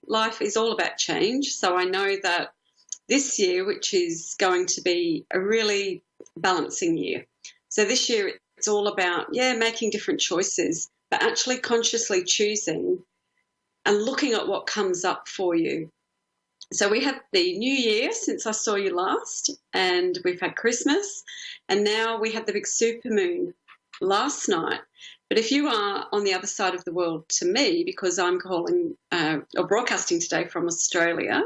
life is all about change. So I know that this year, which is going to be a really balancing year. So this year it's all about, making different choices, but actually consciously choosing and looking at what comes up for you. So we had the new year since I saw you last, and we've had Christmas, and now we had the big supermoon last night. But if you are on the other side of the world to me, because I'm calling or broadcasting today from Australia,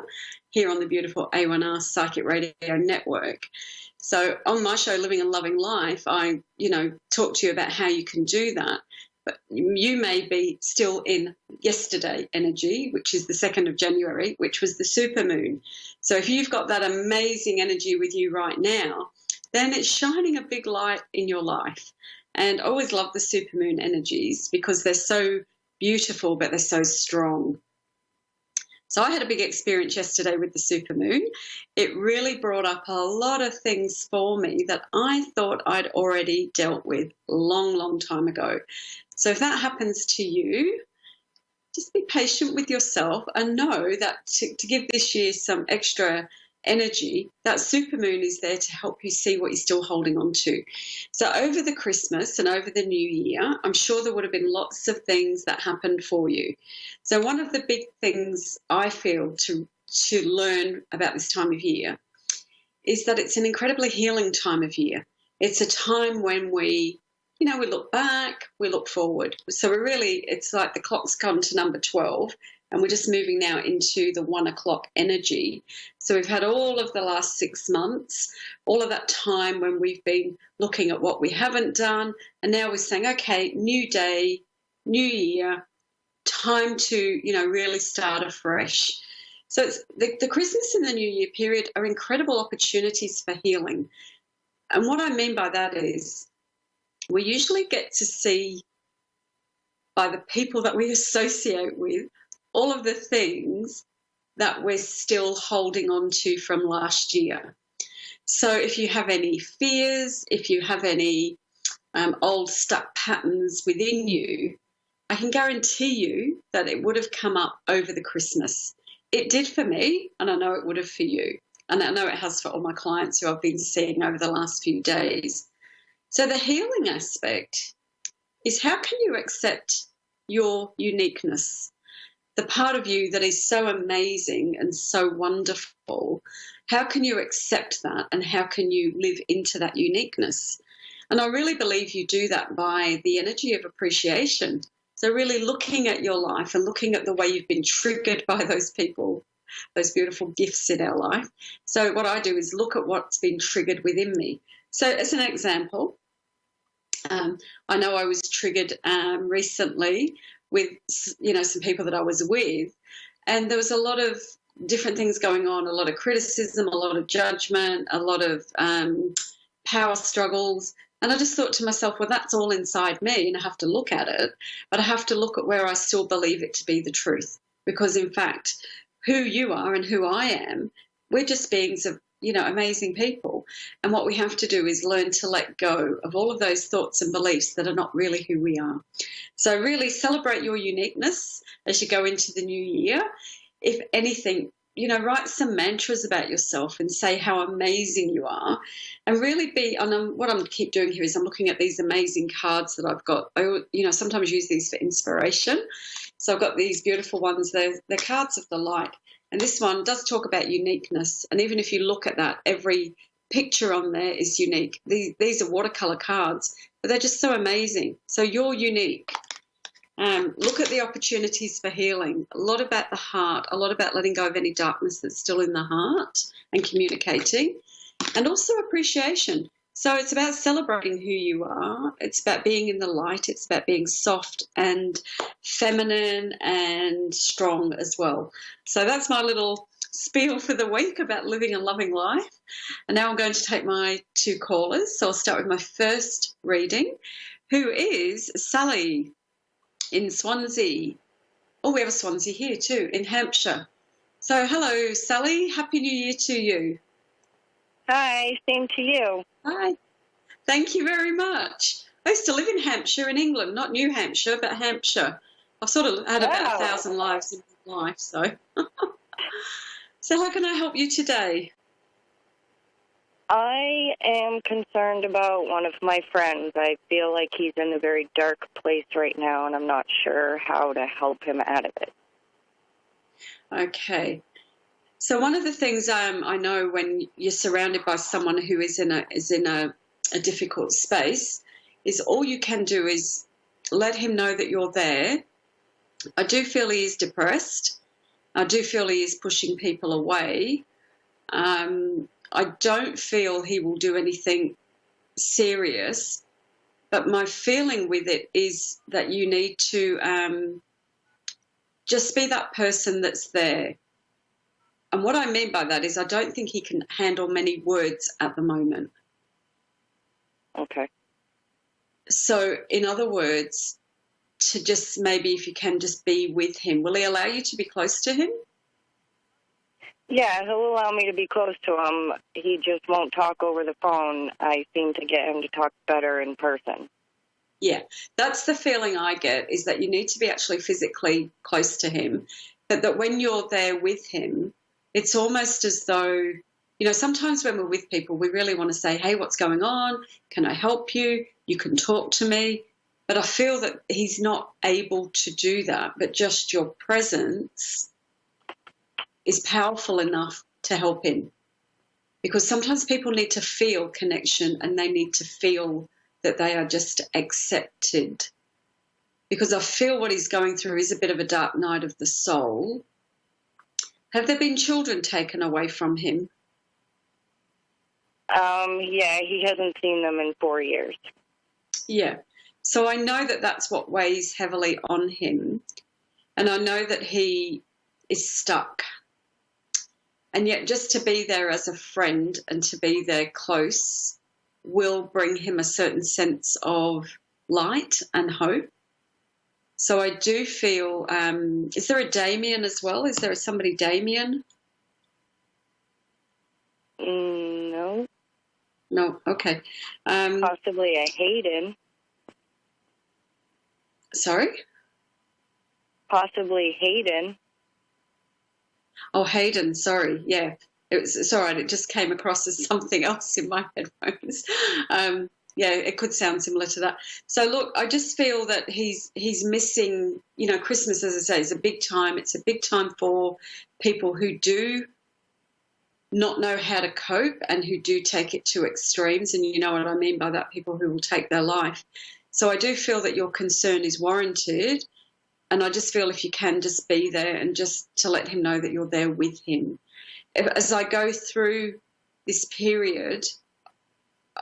here on the beautiful A1R Psychic Radio Network. So on my show, Living and Loving Life, I, talk to you about how you can do that. But you may be still in yesterday energy, which is the 2nd of January, which was the supermoon. So if you've got that amazing energy with you right now, then it's shining a big light in your life. And I always love the supermoon energies because they're so beautiful, but they're so strong. So I had a big experience yesterday with the supermoon. It really brought up a lot of things for me that I thought I'd already dealt with long, long time ago. So if that happens to you, just be patient with yourself and know that to give this year some extra energy, that supermoon is there to help you see what you're still holding on to. So over the Christmas and over the new year, I'm sure there would have been lots of things that happened for you. So one of the big things I feel to learn about this time of year is that it's an incredibly healing time of year. It's a time when we look back, we look forward. So it's like the clock's gone to number 12 and we're just moving now into the 1 o'clock energy. So we've had all of the last 6 months, all of that time when we've been looking at what we haven't done. And now we're saying, okay, new day, new year, time to, really start afresh. So it's the Christmas and the New Year period are incredible opportunities for healing. And what I mean by that is we usually get to see by the people that we associate with all of the things that we're still holding on to from last year. So if you have any fears, if you have any old stuck patterns within you, I can guarantee you that it would have come up over the Christmas. It did for me, and I know it would have for you. And I know it has for all my clients who I've been seeing over the last few days. So the healing aspect is, how can you accept your uniqueness? The part of you that is so amazing and so wonderful, how can you accept that and how can you live into that uniqueness? And I really believe you do that by the energy of appreciation. So really looking at your life and looking at the way you've been triggered by those people, those beautiful gifts in our life. So what I do is look at what's been triggered within me. So as an example, I know I was triggered recently with, some people that I was with, and there was a lot of different things going on, a lot of criticism, a lot of judgment, a lot of power struggles. And I just thought to myself, well, that's all inside me and I have to look at it, but I have to look at where I still believe it to be the truth. Because in fact, who you are and who I am, we're just beings of, amazing people. And what we have to do is learn to let go of all of those thoughts and beliefs that are not really who we are. So really celebrate your uniqueness as you go into the new year. If anything, write some mantras about yourself and say how amazing you are, and really be, and what I'm keep doing here is I'm looking at these amazing cards that I've got. I, sometimes use these for inspiration. So I've got these beautiful ones. They're cards of the light. And this one does talk about uniqueness. And even if you look at that, every picture on there is unique. These are watercolor cards, but they're just so amazing. So you're unique. Look at the opportunities for healing. A lot about the heart, a lot about letting go of any darkness that's still in the heart and communicating, and also appreciation. So it's about celebrating who you are. It's about being in the light. It's about being soft and feminine and strong as well. So that's my little spiel for the week about living and loving life. And now I'm going to take my 2 callers. So I'll start with my first reading, who is Sally in Swansea. Oh, we have a Swansea here too, in Hampshire. So hello, Sally. Happy New Year to you. Hi, same to you. Hi. Thank you very much. I used to live in Hampshire in England, not New Hampshire, but Hampshire. I've sort of had about 1,000 lives life. So, so how can I help you today? I am concerned about one of my friends. I feel like he's in a very dark place right now, and I'm not sure how to help him out of it. Okay. So one of the things I know when you're surrounded by someone who is in a difficult space is all you can do is let him know that you're there. I do feel he is depressed. I do feel he is pushing people away. I don't feel he will do anything serious, but my feeling with it is that you need to just be that person that's there. And what I mean by that is I don't think he can handle many words at the moment. Okay. So, in other words, to just maybe if you can just be with him. Will he allow you to be close to him? Yeah, he'll allow me to be close to him. He just won't talk over the phone. I seem to get him to talk better in person. Yeah, that's the feeling I get, is that you need to be actually physically close to him, but that when you're there with him, it's almost as though, sometimes when we're with people, we really want to say, hey, what's going on? Can I help you? You can talk to me. But I feel that he's not able to do that, but just your presence is powerful enough to help him. Because sometimes people need to feel connection and they need to feel that they are just accepted. Because I feel what he's going through is a bit of a dark night of the soul. Have there been children taken away from him? Yeah, he hasn't seen them in 4 years. Yeah. So I know that that's what weighs heavily on him. And I know that he is stuck. And yet just to be there as a friend and to be there close will bring him a certain sense of light and hope. So I do feel, is there a Damien as well? Is there somebody Damien? No. No, okay. Possibly a Hayden. Sorry? Possibly Hayden. Oh, Hayden, sorry, yeah. It's all right, it just came across as something else in my headphones. Yeah, it could sound similar to that. So look, I just feel that he's missing, Christmas, as I say, is a big time. It's a big time for people who do not know how to cope and who do take it to extremes. And you know what I mean by that, people who will take their life. So I do feel that your concern is warranted. And I just feel if you can just be there and just to let him know that you're there with him. As I go through this period,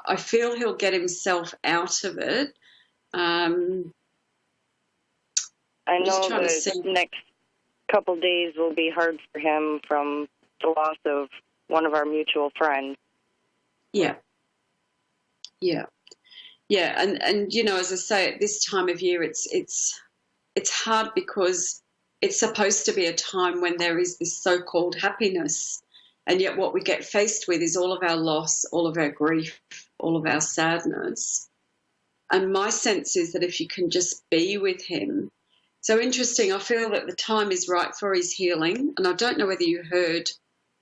I feel he'll get himself out of it. I know the next couple days will be hard for him from the loss of one of our mutual friends. Yeah. Yeah. Yeah. And as I say, at this time of year, it's hard because it's supposed to be a time when there is this so-called happiness. And yet what we get faced with is all of our loss, all of our grief, all of our sadness. And my sense is that if you can just be with him. So interesting, I feel that the time is right for his healing. And I don't know whether you heard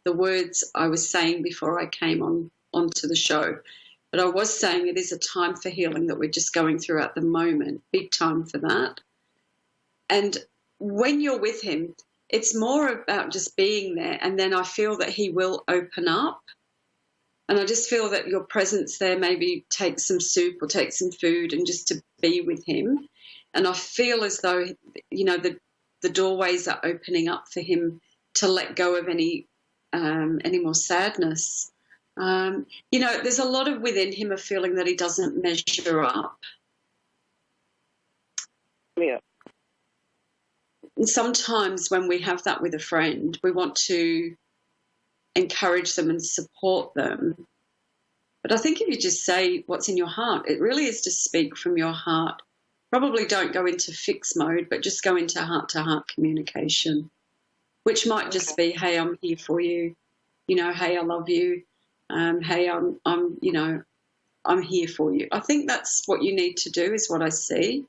the words I was saying before I came onto the show. But I was saying it is a time for healing that we're just going through at the moment. Big time for that. And when you're with him, it's more about just being there. And then I feel that he will open up. And I just feel that your presence there, maybe take some soup or take some food and just to be with him. And I feel as though, the doorways are opening up for him to let go of any more sadness. There's a lot of within him a feeling that he doesn't measure up. Yeah. And sometimes when we have that with a friend, we want to encourage them and support them. But I think if you just say what's in your heart, it really is to speak from your heart. Probably don't go into fix mode, but just go into heart-to-heart communication, which might just be, hey, I'm here for you. Hey, I love you. Hey, I'm here for you. I think that's what you need to do is what I see.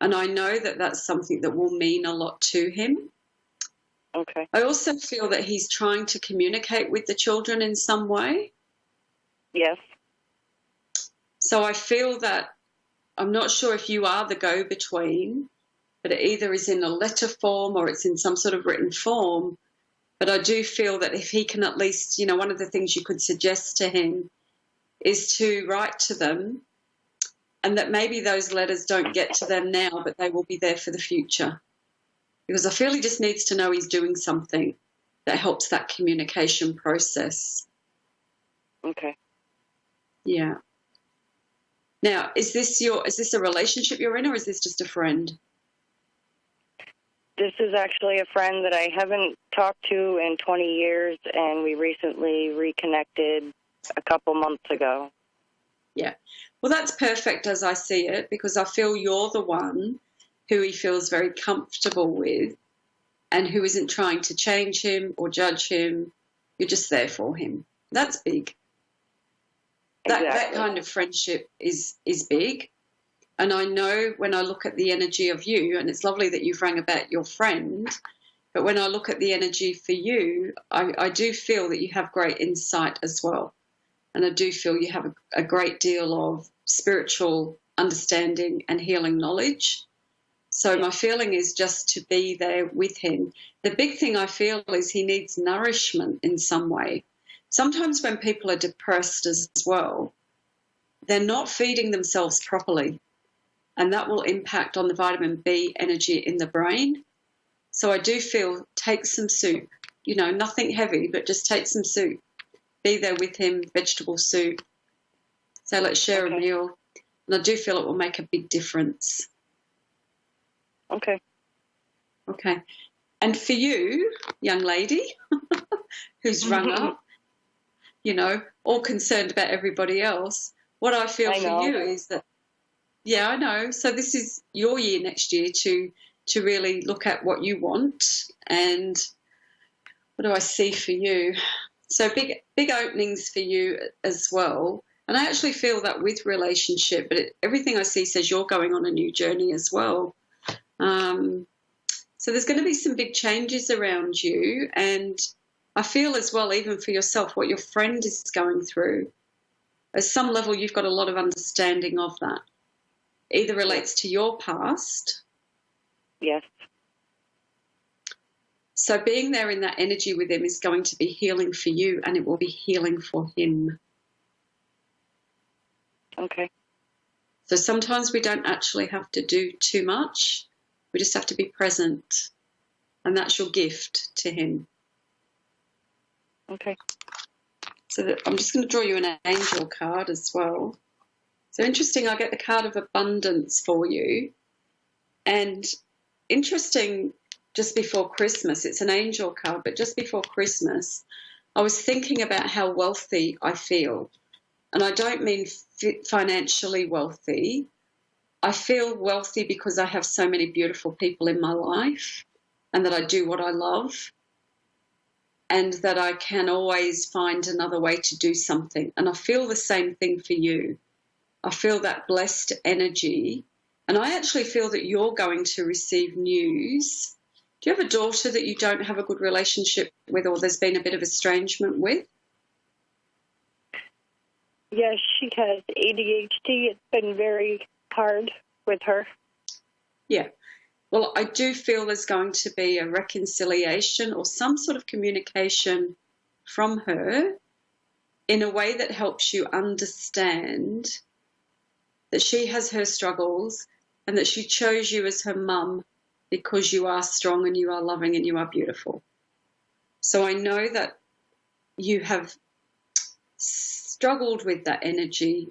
And I know that that's something that will mean a lot to him. Okay. I also feel that he's trying to communicate with the children in some way. Yes. So I feel that I'm not sure if you are the go-between, but it either is in a letter form or it's in some sort of written form. But I do feel that if he can at least, one of the things you could suggest to him is to write to them, and that maybe those letters don't get to them now, but they will be there for the future. Because I feel he just needs to know he's doing something that helps that communication process. Okay. Yeah. Now, is this a relationship you're in, or is this just a friend? This is actually a friend that I haven't talked to in 20 years, and we recently reconnected a couple months ago. Yeah. Well, that's perfect as I see it, because I feel you're the one who he feels very comfortable with and who isn't trying to change him or judge him. You're just there for him. That's big. Exactly. That kind of friendship is big. And I know when I look at the energy of you, and it's lovely that you've rang about your friend, but when I look at the energy for you, I do feel that you have great insight as well. And I do feel you have a great deal of spiritual understanding and healing knowledge. So my feeling is just to be there with him. The big thing I feel is he needs nourishment in some way. Sometimes when people are depressed as well, they're not feeding themselves properly, and that will impact on the vitamin B energy in the brain. So I do feel take some soup, nothing heavy, but just take some soup. Be there with him, vegetable soup. So let's share a meal. And I do feel it will make a big difference. Okay. Okay. And for you, young lady, who's rung up, all concerned about everybody else, what I feel for you is that, yeah, I know. So this is your year next year to really look at what you want. And what do I see for you? So big openings for you as well. And I actually feel that with relationship, but everything I see says you're going on a new journey as well. So there's going to be some big changes around you. And I feel as well, even for yourself, what your friend is going through. At some level, you've got a lot of understanding of that. Either relates to your past. Yes. So being there in that energy with him is going to be healing for you, and it will be healing for him. Okay. So sometimes we don't actually have to do too much. We just have to be present, and that's your gift to him. Okay. So I'm just going to draw you an angel card as well. So interesting, I get the card of abundance for you. And interesting, just before Christmas, it's an angel card, but just before Christmas, I was thinking about how wealthy I feel. And I don't mean financially wealthy. I feel wealthy because I have so many beautiful people in my life, and that I do what I love, and that I can always find another way to do something. And I feel the same thing for you. I feel that blessed energy. And I actually feel that you're going to receive news. Do you have a daughter that you don't have a good relationship with, or there's been a bit of estrangement with? Yes, she has ADHD. It's been very hard with her. Yeah. Well, I do feel there's going to be a reconciliation or some sort of communication from her in a way that helps you understand that she has her struggles and that she chose you as her mum because you are strong and you are loving and you are beautiful. So I know that you have struggled with that energy.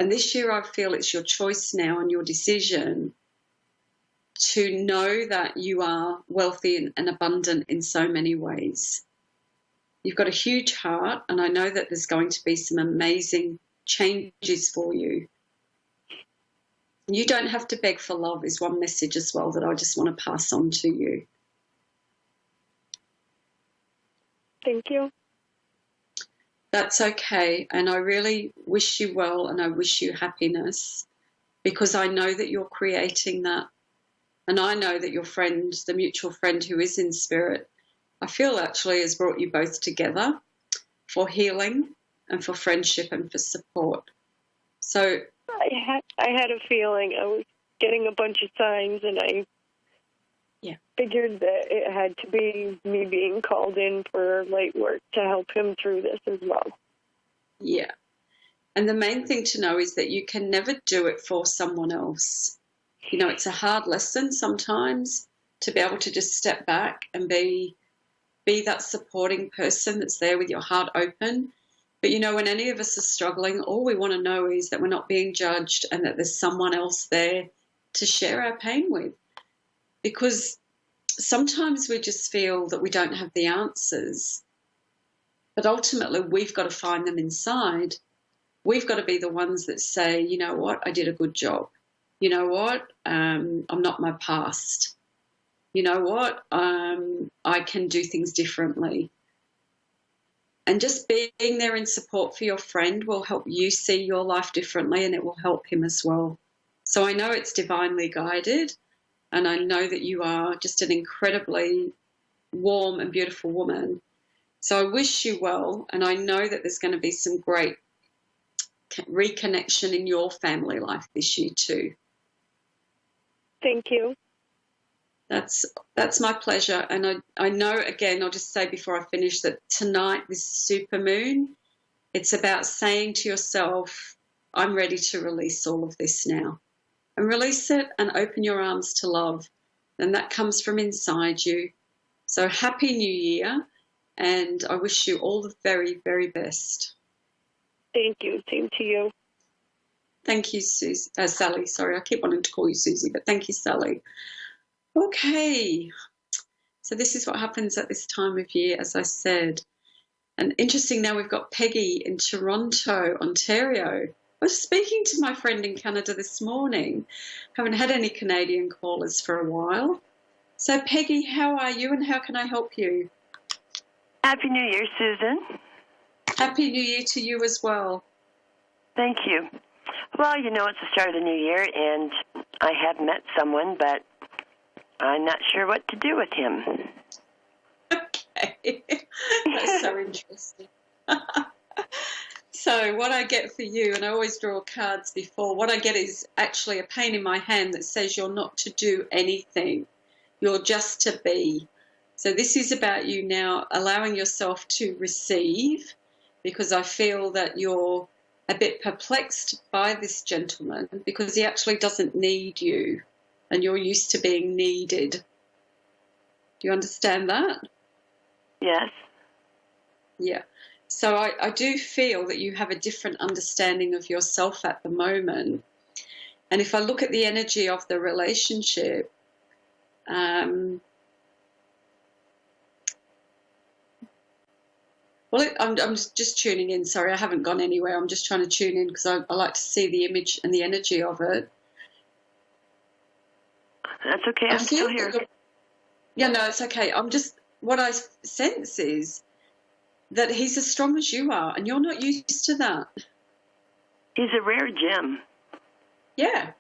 And this year I feel it's your choice now and your decision to know that you are wealthy and abundant in so many ways. You've got a huge heart, and I know that there's going to be some amazing changes for you. You don't have to beg for love is one message as well that I just want to pass on to you. Thank you. That's okay, and I really wish you well and I wish you happiness, because I know that you're creating that. And I know that your friend, the mutual friend who is in spirit, I feel actually has brought you both together for healing and for friendship and for support. So I had a feeling. I was getting a bunch of signs, and I figured that it had to be me being called in for light work to help him through this as well. Yeah. And the main thing to know is that you can never do it for someone else. You know, it's a hard lesson sometimes to be able to just step back and be that supporting person that's there with your heart open. But, you know, when any of us are struggling, all we want to know is that we're not being judged and that there's someone else there to share our pain with. Because sometimes we just feel that we don't have the answers. But ultimately, we've got to find them inside. We've got to be the ones that say, you know what, I did a good job. You know what, I'm not my past. You know what, I can do things differently. And just being there in support for your friend will help you see your life differently, and it will help him as well. So I know it's divinely guided, and I know that you are just an incredibly warm and beautiful woman. So I wish you well, and I know that there's going to be some great reconnection in your family life this year too. Thank you. That's my pleasure. And I know, again, I'll just say before I finish that tonight, this super moon, it's about saying to yourself, I'm ready to release all of this now. And release it and open your arms to love. And that comes from inside you. So happy New Year. And I wish you all the very, very best. Thank you. Same to you. Thank you, Sally. Sorry, I keep wanting to call you Susie, but thank you, Sally. Okay. So this is what happens at this time of year, as I said. And interesting, now we've got Peggy in Toronto, Ontario. I was speaking to my friend in Canada this morning. Haven't had any Canadian callers for a while. So, Peggy, how are you and how can I help you? Happy New Year, Susan. Happy New Year to you as well. Thank you. Well, you know, it's the start of the new year, and I have met someone, but I'm not sure what to do with him. Okay. That's so interesting. So what I get for you, and I always draw cards before, what I get is actually a pain in my hand that says you're not to do anything. You're just to be. So this is about you now allowing yourself to receive, because I feel that you're a bit perplexed by this gentleman because he actually doesn't need you and you're used to being needed. Do you understand that? Yes. Yeah. So I do feel that you have a different understanding of yourself at the moment. And if I look at the energy of the relationship, well, I'm just tuning in. Sorry, I haven't gone anywhere. I'm just trying to tune in because I like to see the image and the energy of it. That's okay. I'm still here. Yeah, no, it's okay. What I sense is that he's as strong as you are, and you're not used to that. He's a rare gem. Yeah.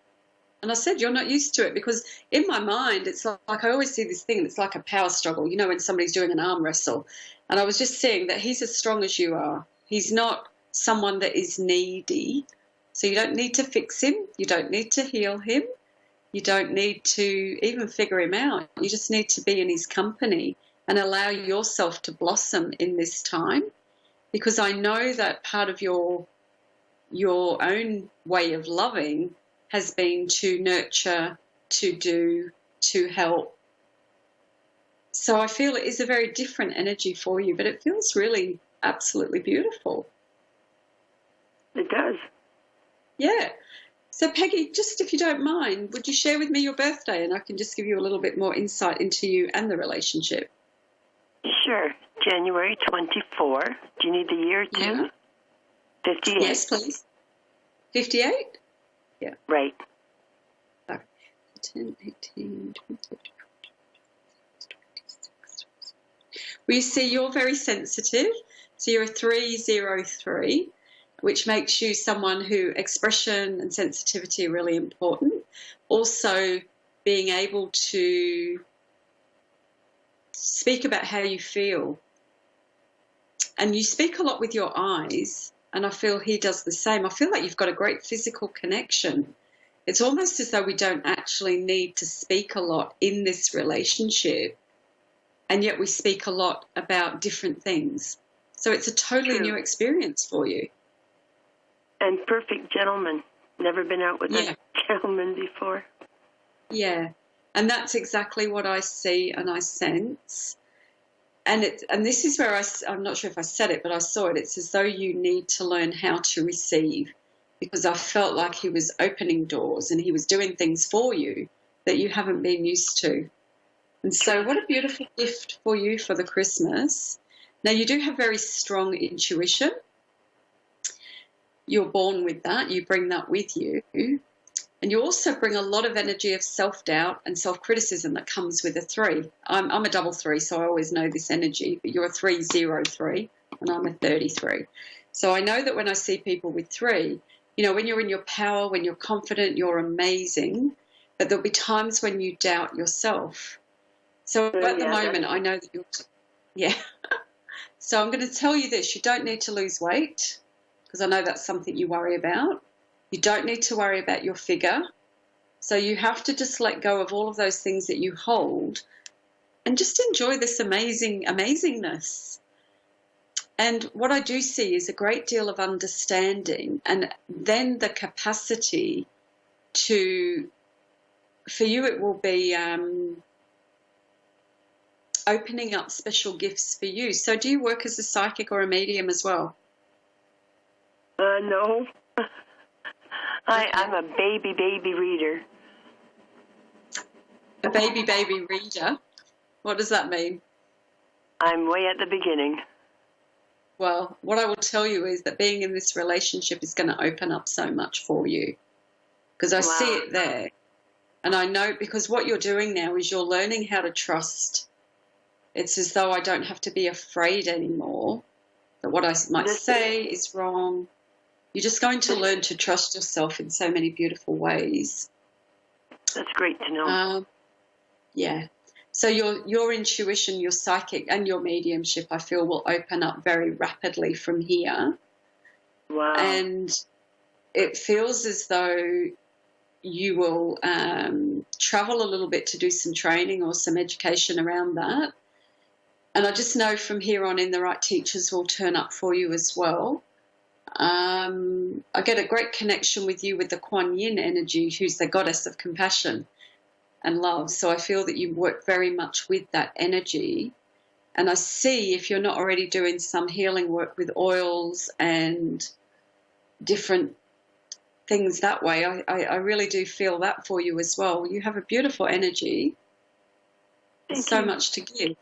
And I said, you're not used to it because in my mind, it's like I always see this thing, it's like a power struggle, you know, when somebody's doing an arm wrestle. And I was just seeing that he's as strong as you are. He's not someone that is needy. So you don't need to fix him. You don't need to heal him. You don't need to even figure him out. You just need to be in his company and allow yourself to blossom in this time. Because I know that part of your own way of loving has been to nurture, to do, to help. So I feel it is a very different energy for you, but it feels really absolutely beautiful. It does. Yeah. So Peggy, just if you don't mind, would you share with me your birthday and I can just give you a little bit more insight into you and the relationship? Sure. January 24. Do you need the year too? Yeah. 58. Yes, please. 58? Yeah. Right. 10, 18, 20, 26. Well, you see, you're very sensitive. So you're a 303, which makes you someone who expression and sensitivity are really important. Also, being able to speak about how you feel. And you speak a lot with your eyes, and I feel he does the same. I feel like you've got a great physical connection. It's almost as though we don't actually need to speak a lot in this relationship, and yet we speak a lot about different things. So it's a totally new experience for you. And perfect gentleman. Never been out with a gentleman before. Yeah, and that's exactly what I see and I sense. And this is where I'm not sure if I said it, but I saw it. It's as though you need to learn how to receive, because I felt like he was opening doors and he was doing things for you that you haven't been used to. And so what a beautiful gift for you for the Christmas. Now, you do have very strong intuition. You're born with that. You bring that with you. And you also bring a lot of energy of self-doubt and self-criticism that comes with a 3. I'm a double 3, so I always know this energy, but you're a 303 and I'm a 33. So I know that when I see people with 3, you know, when you're in your power, when you're confident, you're amazing, but there'll be times when you doubt yourself. So at the moment, I know that you're, So I'm going to tell you this, you don't need to lose weight, because I know that's something you worry about. You don't need to worry about your figure. So you have to just let go of all of those things that you hold and just enjoy this amazingness. And what I do see is a great deal of understanding, and then the capacity to, for you it will be opening up special gifts for you. So do you work as a psychic or a medium as well? No. I'm a baby reader. A baby reader? What does that mean? I'm way at the beginning. Well, what I will tell you is that being in this relationship is going to open up so much for you, because I see it there. And I know, because what you're doing now is you're learning how to trust. It's as though I don't have to be afraid anymore that what I might say is wrong. You're just going to learn to trust yourself in so many beautiful ways. That's great to know. Yeah. So your intuition, your psychic, and your mediumship, I feel, will open up very rapidly from here. Wow. And it feels as though you will travel a little bit to do some training or some education around that. And I just know from here on in the right teachers will turn up for you as well. I get a great connection with you with the Kuan Yin energy, who's the goddess of compassion and love. So I feel that you work very much with that energy. And I see, if you're not already doing some healing work with oils and different things that way, I really do feel that for you as well. You have a beautiful energy. There's so much to give.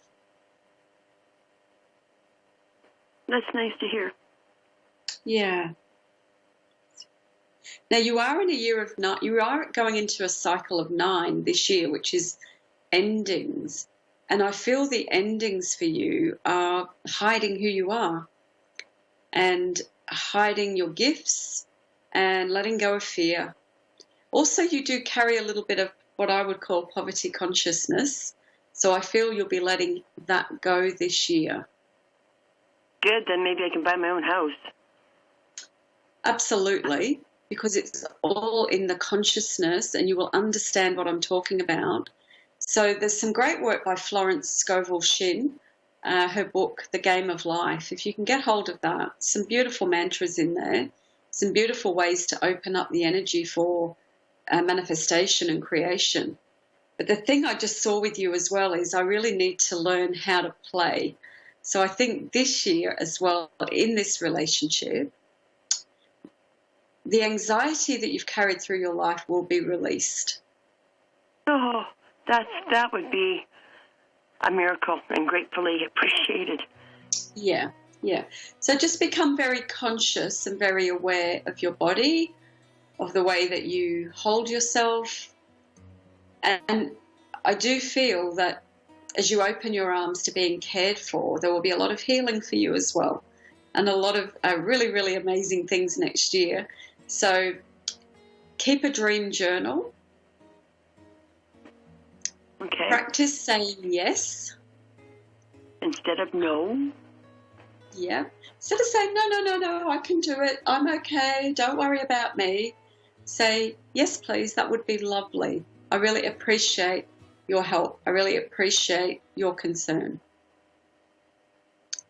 That's nice to hear. Yeah. Now you are in a year of 9. You are going into a cycle of 9 this year, which is endings. And I feel the endings for you are hiding who you are and hiding your gifts and letting go of fear. Also, you do carry a little bit of what I would call poverty consciousness. So I feel you'll be letting that go this year. Good, then maybe I can buy my own house. Absolutely, because it's all in the consciousness and you will understand what I'm talking about. So there's some great work by Florence Scovel Shinn, her book, The Game of Life. If you can get hold of that, some beautiful mantras in there, some beautiful ways to open up the energy for manifestation and creation. But the thing I just saw with you as well is I really need to learn how to play. So I think this year as well, in this relationship, the anxiety that you've carried through your life will be released. Oh, that would be a miracle and gratefully appreciated. Yeah. So just become very conscious and very aware of your body, of the way that you hold yourself. And I do feel that as you open your arms to being cared for, there will be a lot of healing for you as well, and a lot of really, really amazing things next year. So keep a dream journal. Okay. Practice saying yes. Instead of no? Yeah. Instead of saying, no, I can do it. I'm okay. Don't worry about me. Say, yes, please. That would be lovely. I really appreciate your help. I really appreciate your concern.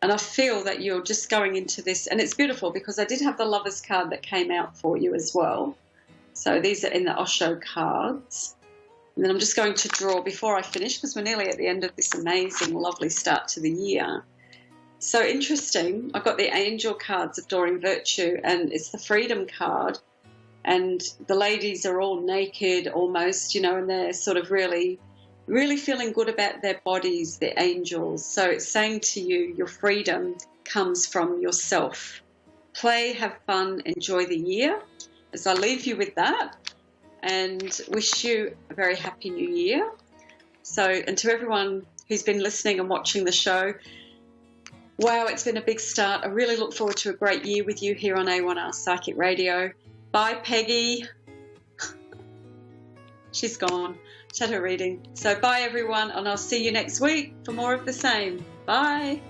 And I feel that you're just going into this, and it's beautiful because I did have the Lover's card that came out for you as well. So these are in the Osho cards. And then I'm just going to draw before I finish because we're nearly at the end of this amazing, lovely start to the year. So interesting. I've got the angel cards of Adoring Virtue, and it's the Freedom card. And the ladies are all naked almost, and they're sort of really feeling good about their bodies, the angels. So it's saying to you, your freedom comes from yourself. Play, have fun, enjoy the year. As I leave you with that, and wish you a very happy new year. So, and to everyone who's been listening and watching the show, wow, it's been a big start. I really look forward to a great year with you here on A1R Psychic Radio. Bye, Peggy. She's gone. She had her reading. So bye, everyone, and I'll see you next week for more of the same. Bye.